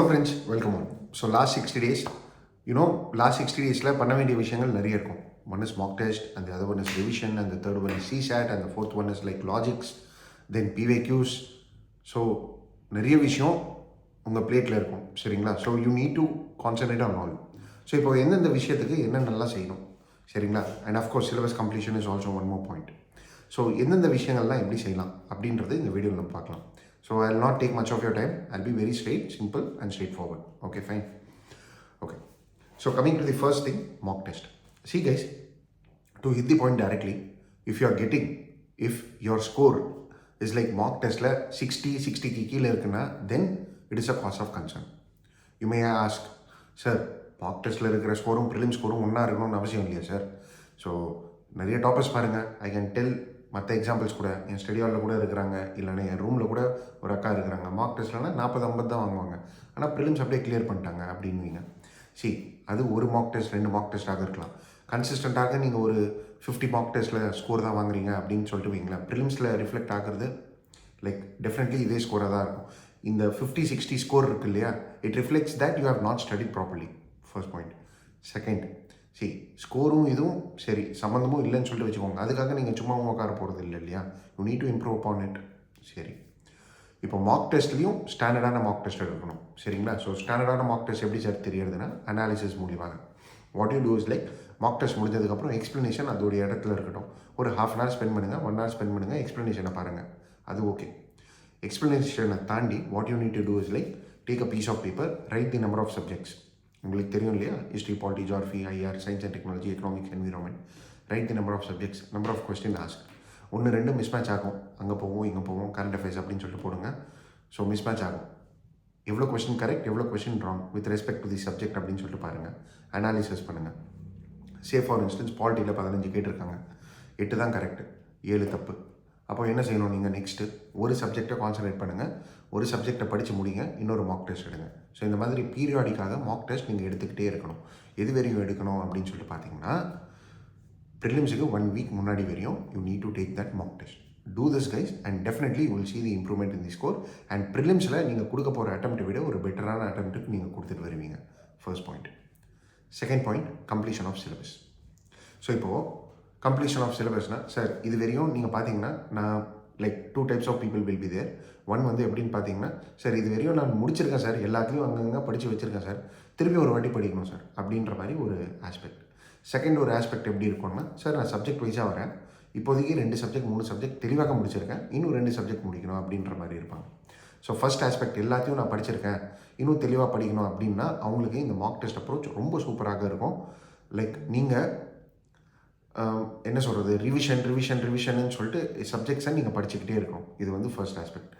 Hello friends, welcome on. So last 60 days, last 60 daysல பண்ண வேண்டிய விஷயங்கள் நிறைய இருக்கும். One is mock test and the other one is revision and the third one is CSAT and the fourth one is like logics, then PVQs. So நிறைய விஷயம் உங்கள் பிளேட்டில் இருக்கும் சரிங்களா. So you need to concentrate on all. So இப்போ எந்தெந்த விஷயத்துக்கு என்னென்னலாம் செய்யணும் சரிங்களா. And of course syllabus completion is also one more point. So எந்தெந்த விஷயங்கள்லாம் எப்படி செய்யலாம் அப்படின்றது இந்த வீடியோவில் நம்ம பார்க்கலாம். So I'll not take much of your time. I'll be very straight, simple and straightforward. Okay, fine. Okay. So coming to the first thing, mock test. See guys, to hit the point directly, if your score is like mock test la 60 ki kila irukna, then it is a cause of concern. You may ask, sir, mock test la irukra score prelims score onna irukonu avasiyam illaya sir. So nariya toppers parunga, I can tell மற்ற examples கூட என் study ஹாலில் கூட இருக்கிறாங்க, இல்லைன்னா என் ரூமில் கூட ஒரு அக்கா இருக்கிறாங்க. மார்க் டெஸ்ட்லனா 40-50 தான் வாங்குவாங்க, ஆனால் ப்ரிலிம்ஸ் அப்படியே கிளியர் பண்ணிட்டாங்க அப்படின்வீங்க. அது ஒரு மார்க் டெஸ்ட் 2 மார்க் டெஸ்ட்டாக இருக்கலாம். கன்சிஸ்டண்ட்டாக நீங்கள் ஒரு 50 மார்க் டெஸ்ட்டில் ஸ்கோர் தான் வாங்குறீங்க அப்படின்னு சொல்லிட்டு வைங்களேன். ப்ரிலிம்ஸில் ரிஃப்ளெக்ட் ஆகிறது லைக் டெஃபினெட்லி இதே ஸ்கோராக தான் இருக்கும். இந்த 50-60 ஸ்கோர் இருக்குது இல்லையா, it reflects that you have not studied properly. First point. Second, ஸ்கோரும் இதுவும் சரி சம்மந்தமும் இல்லைன்னு சொல்லிட்டு வச்சுக்கோங்க. அதுக்காக நீங்கள் சும்மா உட்கார போகிறது இல்லை இல்லையா. You need to improve upon it. சரி, இப்போ மார்க் டெஸ்ட்லேயும் ஸ்டாண்டர்டான மார்க் டெஸ்ட் எடுக்கணும் சரிங்களா. ஸோ ஸ்டாண்டர்டான மார்க் டெஸ்ட் எப்படி சார் தெரியுதுன்னா, அனாலிசிஸ் மூலியமாக. What you do is like mock test முடிஞ்சதுக்கப்புறம் எக்ஸ்ப்ளனேஷன் அதோடைய இடத்துல இருக்கட்டும். ஒரு ½ hour ஸ்பெண்ட் பண்ணுங்கள், 1 hour ஸ்பெண்ட் பண்ணுங்கள், எக்ஸ்ப்ளனேஷனை பாருங்கள், அது ஓகே. எக்ஸ்ப்ளனேஷனை தாண்டி what you need to do is like take a piece of paper, write the number of subjects. உங்களுக்கு தெரியும் இல்லையா, history, polity, geography, IR, science and technology, economics, environment. Write the number of subjects, number of question ask. 1-2 mismatch ஆகும், அங்கே போவோம் இங்கே போவோம், current affairs அப்படின்னு சொல்லிட்டு போடுங்க. ஸோ மிஸ்மேட்ச் ஆகும். எவ்வளோ கொஸ்டின் கரெக்ட், எவ்வளோ question wrong with respect to the subject அப்படின்னு சொல்லிட்டு பாருங்கள், அனாலிசிஸ் பண்ணுங்கள். ஃபார் இன்ஸ்டன்ஸ் பாலிட்டியில் 15 கேட்டிருக்காங்க, 8 தான் கரெக்டு, 7 தப்பு. அப்போ என்ன செய்யணும், நீங்கள் நெக்ஸ்ட்டு ஒரு சப்ஜெக்டை கான்சன்ட்ரேட் பண்ணுங்கள், ஒரு சப்ஜெக்டை படித்து முடிங்க, இன்னொரு மார்க் டெஸ்ட் எடுங்க. ஸோ இந்த மாதிரி பீரியாடிக்காக மார்க் டெஸ்ட் நீங்கள் எடுத்துக்கிட்டே இருக்கணும். எது வரையும் எடுக்கணும் அப்படின்னு சொல்லிட்டு பார்த்தீங்கன்னா, ப்ரிலிம்ஸுக்கு 1 week முன்னாடி வரையும் you need to take that mark test. Do this guys and definitely you will see the improvement in the score. And ப்ரிலிம்ஸில் நீங்கள் கொடுக்க போகிற அட்டெம்ப்ட்டை விட ஒரு பெட்டரான அட்டெம்ப்ட்டுக்கு நீங்கள் கொடுத்துட்டு வருவீங்க. First point. Second point, completion of syllabus. So இப்போது கம்ப்ளீஷன் ஆஃப் சிலபஸ்னால், சார் இது வரையும் நீங்கள் பார்த்தீங்கன்னா நான் like 2 types of people will be there. One வந்து எப்படின்னு பார்த்தீங்கன்னா, சார் இது வரையும் நான் முடிச்சிருக்கேன் சார், எல்லாத்தையும் அங்கங்கே படித்து வச்சுருக்கேன் சார், திருப்பி ஒரு வாட்டி படிக்கணும் சார் அப்படின்ற மாதிரி ஒரு ஆஸ்பெக்ட். செகண்ட் ஒரு ஆஸ்பெக்ட் எப்படி இருக்கும்னா, சார் நான் சப்ஜெக்ட் வைஸாக வரேன், இப்போதைக்கு 2 சப்ஜெக்ட் 3 சப்ஜெக்ட் தெளிவாக முடிச்சிருக்கேன், இன்னும் 2 சப்ஜெக்ட் முடிக்கணும் அப்படின்ற மாதிரி இருப்பாங்க. ஸோ ஃபஸ்ட் ஆஸ்பெக்ட் எல்லாத்தையும் நான் படிச்சிருக்கேன், இன்னும் தெளிவாக படிக்கணும் அப்படின்னா அவங்களுக்கு இந்த மார்க் டெஸ்ட் அப்ரோச் ரொம்ப சூப்பராக இருக்கும். லைக் நீங்கள் என்ன சொல்கிறது, ரிவிஷன்னு சொல்லிட்டு சப்ஜெக்ட்ஸை நீங்கள் படிச்சுக்கிட்டே இருக்கணும். இது வந்து ஃபர்ஸ்ட் ஆஸ்பெக்ட்.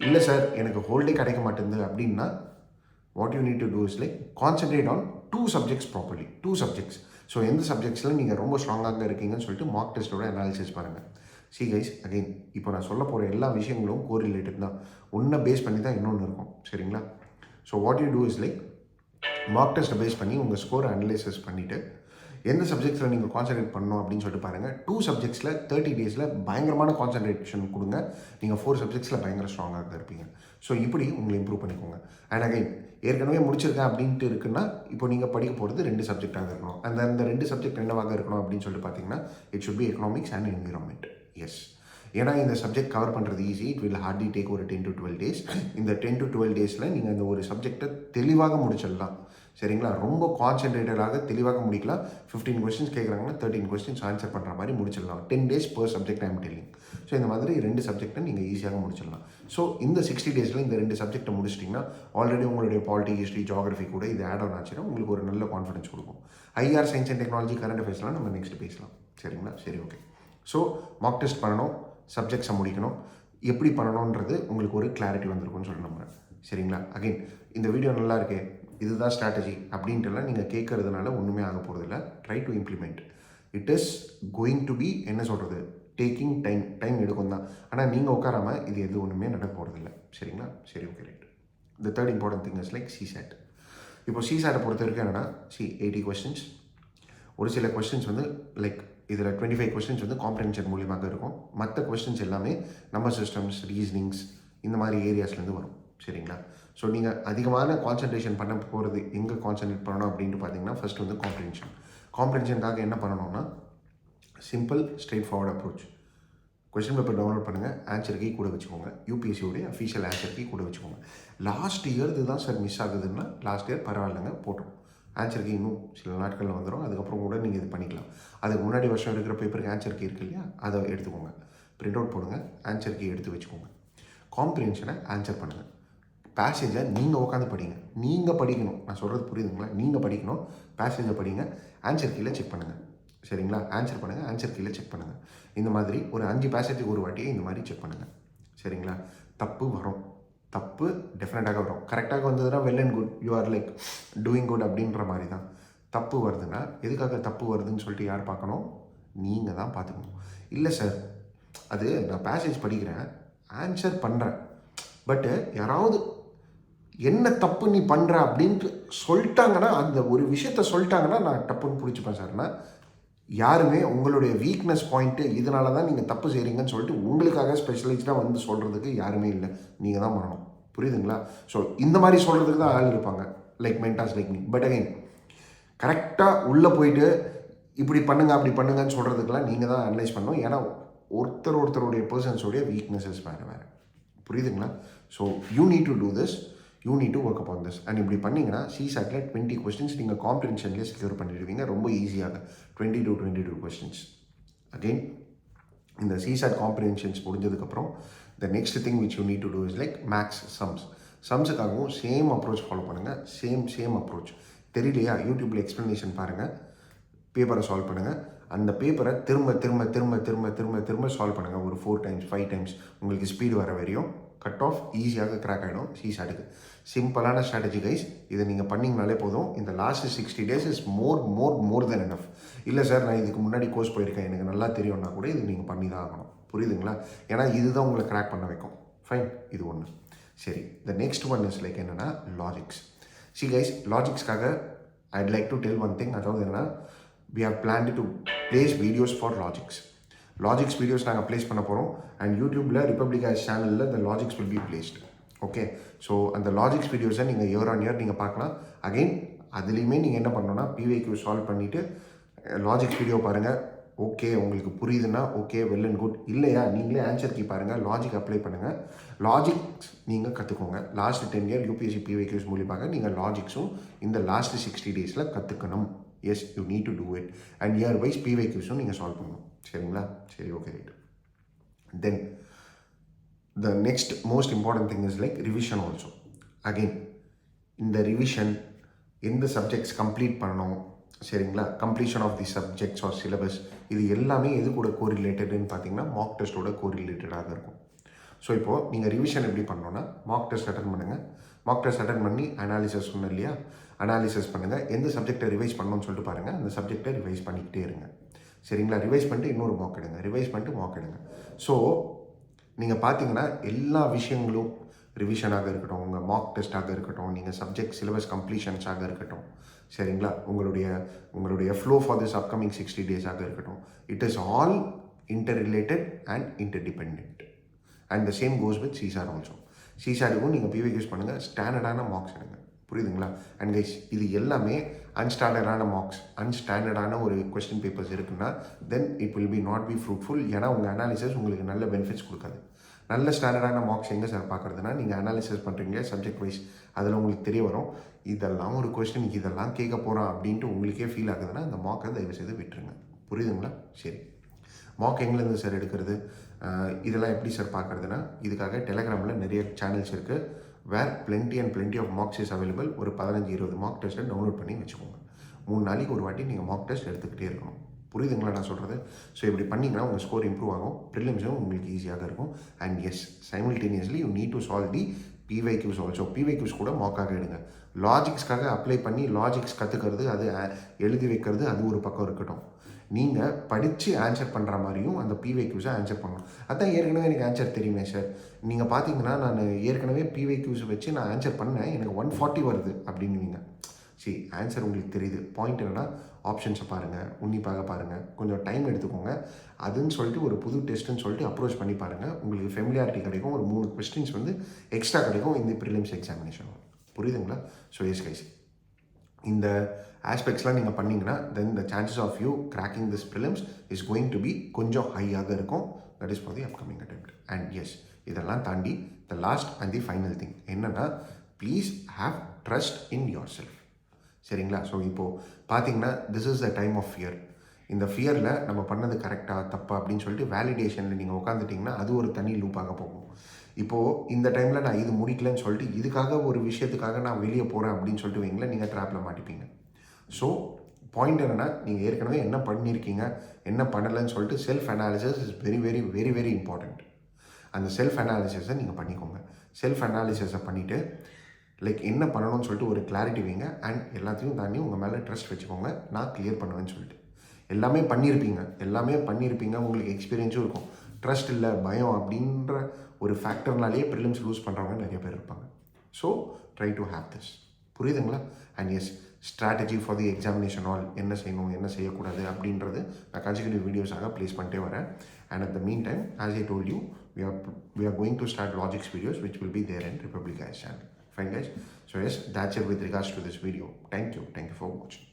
இல்லை சார் எனக்கு ஹோல்டே கிடைக்க மாட்டேங்குது அப்படின்னா, what you need to do is like concentrate on 2 subjects properly. 2 subjects. So எந்த சப்ஜெக்ட்ஸில் நீங்கள் ரொம்ப ஸ்ட்ராங்காக இருக்கீங்கன்னு சொல்லிட்டு மார்க் டெஸ்ட்டோட அனாலிசிஸ் பாருங்கள். சி கைஸ், அகெயின் இப்போ நான் சொல்ல போகிற எல்லா விஷயங்களும் கோரிலேட்டட் தான், ஒன்றை பேஸ் பண்ணி தான் இன்னொன்று இருக்கும் சரிங்களா. So what you do is like mock டெஸ்ட்டை பேஸ் பண்ணி உங்கள் ஸ்கோரை அனலைசிஸ் பண்ணிவிட்டு எந்த சப்ஜெக்ட்ஸில் நீங்கள் கான்சன்ட்ரேட் பண்ணணும் அப்படின்னு சொல்லிட்டு பாருங்கள். 2 subjectsல 30 daysல பயங்கரமான கான்சன்ட்ரேஷன் கொடுங்க, நீங்கள் 4 subjectsல பயங்கர ஸ்ட்ராங்காக இருப்பீங்க. ஸோ இப்படி உங்களை இம்ப்ரூவ் பண்ணிக்கோங்க. அண்ட் அகைன் ஏற்கனவே முடிச்சிருக்கேன் அப்படின்ட்டு இருக்குன்னா, இப்போ நீங்கள் படிக்க போகிறது 2 சப்ஜெக்டாக இருக்கணும். அந்த 2 சப்ஜெக்ட் என்னவாக இருக்கணும் அப்படின்னு சொல்லிட்டு பார்த்தீங்கன்னா, it should be economics and environment. Yes, ஏன்னா இந்த சப்ஜெக்ட் கவர் பண்ணுறது easy, it will hardly take ஒரு 10 to 12 days. இந்த 10 to 12 daysல நீங்கள் அந்த ஒரு சப்ஜெக்டை தெளிவாக முடிச்சிடலாம் சரிங்களா. ரொம்ப கான்சென்ட்ரேட்டடாக தெளிவாக முடிக்கலாம். 15 questions கேட்குறாங்கன்னா 13 questions ஆன்சர் பண்ணுற மாதிரி முடிச்சிடலாம். 10 days per subject I am telling. So இந்த மாதிரி 2 சப்ஜெக்டை நீங்கள் ஈஸியாக முடிச்சிடலாம். ஸோ இந்த 60 daysல இந்த 2 சப்ஜெக்டை முடிச்சிட்டிங்கன்னா ஆல்ரெடி உங்களுடைய பாலிட்டி, ஹிஸ்ட்ரி, ஜியாகிரஃபி கூட இது ஆட் ஆன் ஆச்சுன்னா உங்களுக்கு ஒரு நல்ல கான்ஃபிடன்ஸ் கொடுக்கும். IR, science and technology, current அஃபேர்ஸ்லாம் நம்ம நெக்ஸ்ட் பேசலாம் சரிங்களா. சரி, ஓகே. ஸோ மார்க் டெஸ்ட் பண்ணணும், சப்ஜெக்ட்ஸை முடிக்கணும், எப்படி பண்ணணுன்றது உங்களுக்கு ஒரு கிளாரிட்டி வந்திருக்கும்னு சொல்லி நம்புறேன் சரிங்களா. அகெயின் இந்த வீடியோ நல்லா இருக்கே, இதுதான் ஸ்ட்ராட்டஜி அப்படின்ட்டுலாம் நீங்கள் கேட்கறதுனால ஒன்றுமே ஆக போகிறதில்ல. Try to implement. It is going to be என்ன சொல்கிறது, டேக்கிங் டைம் எடுக்கும் தான். ஆனால் நீங்கள் உட்காராமல் இது எது ஒன்றுமே நடக்க போகிறதில்ல சரிங்களா. சரி, okay, right. The third important thing is like CSAT. இப்போ CSAT பொறுத்த வரைக்கும் என்னென்னா, 80 questions. ஒரு சில கொஸ்டின்ஸ் வந்து லைக் இதில் 25 questions வந்து காம்ப்ரிஹென்ஷன் மூலியமாக இருக்கும். மற்ற கொஸ்டின்ஸ் எல்லாமே நம்பர் சிஸ்டம்ஸ், ரீசனிங்ஸ் இந்த மாதிரி ஏரியாஸ்லேருந்து வரும் சரிங்களா. ஸோ நீங்கள் அதிகமான கான்சன்ட்ரேஷன் பண்ண போகிறது எங்கே கான்சன்ட்ரேட் பண்ணணும் அப்படின்ட்டு பார்த்தீங்கன்னா ஃபர்ஸ்ட் வந்து காம்ப்ரிஹென்ஷனுக்காக என்ன பண்ணணும்னா simple straight forward approach. Question paper download பண்ணுங்கள், ஆன்சர் கீ கூட வச்சுக்கோங்க, யூபிஎஸ்சியோடைய அஃபிஷியல் ஆன்சர் கீ கூட வச்சுக்கோங்க. லாஸ்ட் இயர் இதுதான் சார் மிஸ் ஆகுதுன்னா லாஸ்ட் இயர் பரவாயில்லைங்க போட்டோம், ஆன்சர் கீ இன்னும் சில நாட்களில் வந்துடும், அதுக்கப்புறம் கூட நீங்கள் இது பண்ணிக்கலாம். அதுக்கு முன்னாடி வருஷம் இருக்கிற பேப்பருக்கு ஆன்சர் கீ இருக்கு இல்லையா, அதை எடுத்துக்கோங்க, பிரிண்ட் அவுட் போடுங்க, ஆன்சர் கீ எடுத்து வச்சுக்கோங்க. காம்ப்ரிஹென்ஷனை ஆன்சர் பண்ணுங்கள். பேசேஜை நீங்கள் உட்காந்து படிங்க, நீங்கள் படிக்கணும், நான் சொல்கிறது புரியுதுங்களா, நீங்கள் படிக்கணும், பேசேஜை படிங்க, ஆன்சர் கீழே செக் பண்ணுங்கள். சரிங்களா, ஆன்சர் பண்ணுங்கள், ஆன்சர் கீழே செக் பண்ணுங்கள். இந்த மாதிரி ஒரு 5 பேசேஜுக்கு ஒரு வாட்டியே இந்த மாதிரி செக் பண்ணுங்கள். சரிங்களா, தப்பு வரும், தப்பு டெஃபினட்டாக வரும். கரெக்டாக வந்ததுன்னா well and good, you are like doing good அப்படின்ற மாதிரி தான். தப்பு வருதுன்னா எதுக்காக தப்பு வருதுன்னு சொல்லிட்டு யார் பார்க்கணும், நீங்கள் தான் பார்த்துக்கணும். இல்லை சார் அது நான் பேசேஜ் படிக்கிறேன், ஆன்சர் பண்ணுறேன், பட்டு யாராவது என்ன தப்பு நீ பண்ணுற அப்படின்ட்டு சொல்லிட்டாங்கன்னா, அந்த ஒரு விஷயத்த சொல்லிட்டாங்கன்னா நான் தப்புன்னு பிடிச்சிப்பேன் சார்னா. யாருமே உங்களுடைய வீக்னஸ் பாயிண்ட்டு இதனால தான் நீங்கள் தப்பு செய்கிறீங்கன்னு சொல்லிட்டு உங்களுக்காக ஸ்பெஷலைஸ்டாக வந்து சொல்கிறதுக்கு யாருமே இல்லை, நீங்கள் தான் பண்ணணும். புரியுதுங்களா? ஸோ இந்த மாதிரி சொல்கிறதுக்கு தான் ஆள் இருப்பாங்க, like mentors like me. But again கரெக்டாக உள்ளே போயிட்டு இப்படி பண்ணுங்க அப்படி பண்ணுங்கன்னு சொல்கிறதுக்கெல்லாம் நீங்கள் தான் அனலைஸ் பண்ணணும். ஏன்னா ஒருத்தருடைய பர்சன்ஸோடைய வீக்னஸஸ் வேறு. புரியுதுங்களா? So you need to do this, you need to work up on this. And இப்படி பண்ணிங்கன்னா சிசாட்டில் 20 கொஸ்டின்ஸ் நீங்கள் காம்ப்ரிஹென்ஷன்லேயே செக்யூர் பண்ணிடுவீங்க ரொம்ப ஈஸியாக. 20 to 22 கொஸ்டின்ஸ். அகெயின் இந்த சிசாட் காம்ப்ரிஹென்ஷன்ஸ் முடிஞ்சதுக்கப்புறம் the next thing which you need to do is like maths சம்ஸுக்காகவும் same approach follow பண்ணுங்கள். Same approach. தெரியலையா, யூடியூப்பில் எக்ஸ்ப்ளனேஷன் பாருங்கள், பேப்பரை சால்வ் பண்ணுங்கள். அந்த பேப்பரை திரும்ப சால்வ் பண்ணுங்கள் ஒரு 4 times 5 times. உங்களுக்கு ஸ்பீடு வர வரையும் கட் ஆஃப் ஈஸியாக கிராக் ஆகிடும் சிசாட்டுக்கு. சிம்பிளான ஸ்ட்ராட்டஜி கைஸ், இதை நீங்கள் பண்ணிங்கனாலே போதும். இந்த last 60 days is more then enough. இல்லை சார் நான் இதுக்கு முன்னாடி கோர்ஸ் போயிருக்கேன், எனக்கு நல்லா தெரியும்னா கூட இது நீங்கள் பண்ணி தான் ஆகணும். புரியுதுங்களா? ஏன்னா இதுதான் உங்களை கிராக் பண்ண வைக்கும். ஃபைன், இது ஒன்று. சரி, the next one is like என்னென்னா லாஜிக்ஸ். சி கைஸ், லாஜிக்ஸ்க்காக I'd like to tell one thing. அதாவது என்னென்னா we have planned to place videos for logics videos நாங்கள் ப்ளேஸ் பண்ண போகிறோம். அண்ட் யூடியூப்பில் ரிப்பப்ளிக் ஆஸ் சேனலில் the logics will be placed. Okay, so அந்த லாஜிக்ஸ் வீடியோஸை நீங்கள் இயர் ஆன் இயர் நீங்கள் பார்க்கலாம். அகெயின் அதுலேயுமே நீங்கள் என்ன பண்ணணும்னா பிவைக்யூ சால்வ் பண்ணிவிட்டு லாஜிக்ஸ் வீடியோ பாருங்கள். ஓகே, உங்களுக்கு புரியுதுன்னா ஓகே, வெல் அண்ட் குட். இல்லையா, நீங்களே ஆன்சர் கீ பாருங்கள், லாஜிக் அப்ளை பண்ணுங்கள், லாஜிக்ஸ் நீங்கள் கற்றுக்கோங்க. லாஸ்ட் 10 year யூபிஎஸ்சி பிவைக்யூஸ் மூலியமாக நீங்கள் லாஜிக்ஸும் இந்த லாஸ்ட் 60 days கற்றுக்கணும். Yes, you need to do it. And year wise பிவைக்யூஸும் நீங்கள் சால்வ் பண்ணணும். சரிங்களா? சரி, okay, right. Then the next most important thing is like revision also. Again இந்த ரிவிஷன் எந்த சப்ஜெக்ட்ஸ் கம்ப்ளீட் பண்ணணும், சரிங்களா, completion of the subjects or syllabus, இது எல்லாமே எது கூட கோரிலேட்டட்னு பார்த்தீங்கன்னா மார்க் டெஸ்ட்டோட கோரிலேட்டடாக இருக்கும். ஸோ இப்போது நீங்கள் ரிவிஷன் எப்படி பண்ணணும்னா மார்க் டெஸ்ட் அட்டன் பண்ணுங்கள். மார்க் டெஸ்ட் அட்டன் பண்ணி அனாலிசிஸ் சொன்னேன் இல்லையா, அனாலிசிஸ் பண்ணுங்கள். எந்த சப்ஜெக்டை ரிவைஸ் பண்ணணும்னு சொல்லிட்டு பாருங்கள், அந்த சப்ஜெக்டை ரிவைஸ் பண்ணிக்கிட்டே இருங்க. சரிங்களா? ரிவைஸ் பண்ணிட்டு இன்னொரு மார்க் எடுங்க, ரிவைஸ் பண்ணிட்டு மார்க் எடுங்க. ஸோ நீங்கள் பார்த்தீங்கன்னா எல்லா விஷயங்களும் ரிவிஷனாக இருக்கட்டும், உங்கள் மார்க் டெஸ்ட்டாக இருக்கட்டும், நீங்கள் சப்ஜெக்ட் சிலபஸ் கம்ப்ளீஷன்ஸாக இருக்கட்டும், சரிங்களா, உங்களுடைய flow for this upcoming 60 days இருக்கட்டும், it is all interrelated and interdepend. And the same goes with CSAT also. சிசாட்டுக்கும் நீங்கள் பிவைக்யூஸ் பண்ணுங்கள், ஸ்டாண்டர்டான மார்க்ஸ் எடுங்க. புரியுதுங்களா? அண்ட் கைஸ், இது எல்லாமே அன்ஸ்டாண்டர்டான மார்க்ஸ், அன்ஸ்டாண்டர்டான ஒரு கொஸ்டின் பேப்பர்ஸ் இருக்குன்னா then it will be not be fruitful. ஏன்னா உங்கள் அனாலிசிஸ் உங்களுக்கு நல்ல பெனிஃபிட்ஸ் கொடுக்காது. நல்ல ஸ்டாண்டர்டான மார்க்ஸ் எங்கே சார் பார்க்குறதுனா, நீங்கள் அனாலிசிஸ் பண்ணுறீங்களே சப்ஜெக்ட் வைஸ், அதில் உங்களுக்கு தெரிய வரும் இதெல்லாம் ஒரு கொஸ்டின் இதெல்லாம் கேட்க போகிறான் அப்படின்ட்டு உங்களுக்கே ஃபீல் ஆகுதுன்னா அந்த மார்க்கை தயவு செய்து விட்டுருங்க. புரியுதுங்களா? சரி, மார்க் எங்கேருந்து சார் எடுக்கிறது, இதெல்லாம் எப்படி சார் பார்க்குறதுனா, இதுக்காக டெலகிராமில் நிறைய சேனல்ஸ் இருக்குது. Where plenty of mocks is available. ஒரு 15-20 மார்க் டெஸ்ட்டை டவுன்லோட் பண்ணி வச்சுக்கோங்க. 3 நாளைக்கு ஒரு வாட்டி நீங்கள் மார்க் டெஸ்ட் எடுத்துக்கிட்டே இருக்கணும். புரியுதுங்களா நான் சொல்கிறது? ஸோ இப்படி பண்ணிங்கன்னா உங்கள் ஸ்கோர் இம்ப்ரூவ் ஆகும், ப்ரிலிம்ஸும் உங்களுக்கு ஈஸியாக இருக்கும். And yes, simultaneously you need to solve the PYQs also. PYQs கூட மார்க்காக எடுங்க. லாஜிக்ஸ்க்காக அப்ளை பண்ணி லாஜிக்ஸ் கற்றுக்கிறது, அது எழுதி வைக்கிறது, அது ஒரு பக்கம் இருக்கட்டும். நீங்கள் படித்து ஆன்சர் பண்ணுற மாதிரியும் அந்த பிவைக்யூஸை ஆன்சர் பண்ணணும். அதான் ஏற்கனவே எனக்கு ஆன்சர் தெரியுமே சார், நீங்கள் பார்த்தீங்கன்னா நான் ஏற்கனவே பிவைக்யூஸை வச்சு நான் ஆன்சர் பண்ணேன், எனக்கு 140 வருது அப்படின்னுவீங்க. சரி ஆன்சர் உங்களுக்கு தெரியுது. பாயிண்ட் என்னென்னா ஆப்ஷன்ஸை பாருங்கள், உன்னிப்பாக பாருங்கள், கொஞ்சம் டைம் எடுத்துக்கோங்க. அதுன்னு சொல்லிட்டு ஒரு புது டெஸ்ட்டுன்னு சொல்லிட்டு அப்ரோச் பண்ணி பாருங்கள். உங்களுக்கு ஃபெமிலியாரிட்டி கிடைக்கும். ஒரு 3 கொஸ்டின்ஸ் வந்து எக்ஸ்ட்ரா கிடைக்கும் இந்த ப்ரிலிம்ஸ் எக்ஸாமினேஷன். புரியுதுங்களா? ஸோ எஸ் கைஸ், இந்த ஆஸ்பெக்ட்ஸ்லாம் நீங்கள் பண்ணிங்கன்னா then the chances of you cracking this prelims is going to be கொஞ்சம் ஹையாக இருக்கும். That is for the upcoming attempt. And yes, இதெல்லாம் தாண்டி the last and the final thing என்னென்னா, please have trust in yourself. சரிங்களா? So இப்போது பார்த்தீங்கன்னா this is the time of fear. இந்த ஃபியரில் நம்ம பண்ணது கரெக்டாக தப்பா அப்படின்னு சொல்லிட்டு வேலிடேஷனில் நீங்கள் உட்காந்துட்டிங்கன்னா அது ஒரு தனி லூப்பாக போகும். இப்போது இந்த டைமில் நான் இது முடிக்கலன்னு சொல்லிட்டு இதுக்காக ஒரு விஷயத்துக்காக நான் வெளியே போகிறேன் அப்படின்னு சொல்லிட்டு வைங்களேன், நீங்கள் ட்ராப்பில் மாட்டிப்பீங்க. ஸோ பாயிண்ட் என்னென்னா, நீங்கள் ஏற்கனவே என்ன பண்ணியிருக்கீங்க, என்ன பண்ணலைன்னு சொல்லிட்டு self analysis is very very very very important. அந்த செல்ஃப் அனாலிசிஸை நீங்கள் பண்ணிக்கோங்க. செல்ஃப் அனாலிசிஸை பண்ணிவிட்டு லைக் என்ன பண்ணணும்னு சொல்லிட்டு ஒரு கிளாரிட்டி வைங்க. அண்ட் எல்லாத்தையும் தாண்டி உங்கள் மேலே ட்ரஸ்ட் வச்சுக்கோங்க, நான் கிளியர் பண்ணுவேன்னு சொல்லிட்டு. எல்லாமே பண்ணியிருப்பீங்க, உங்களுக்கு எக்ஸ்பீரியன்ஸும் இருக்கும். ட்ரஸ்ட் இல்லை, பயம் அப்படின்ற ஒரு ஃபேக்டர்னாலேயே ப்ரிலிம்ஸ் லூஸ் பண்ணுறவங்க நிறைய பேர் இருப்பாங்க. So try to have this. புரியுதுங்களா? And yes, strategy for the examination all என்ன செய்யணும், என்ன செய்யக்கூடாது அப்படின்றது நான் கன்சிக்யூட்டிவ் வீடியோஸாக ப்ளேஸ் பண்ணிட்டே வரேன். And at the mean time, as I told you, we are going to start logics videos which will be there in Republic Guys channel. Fine guys, so yes, that's it with regards to this video. Thank you for watching.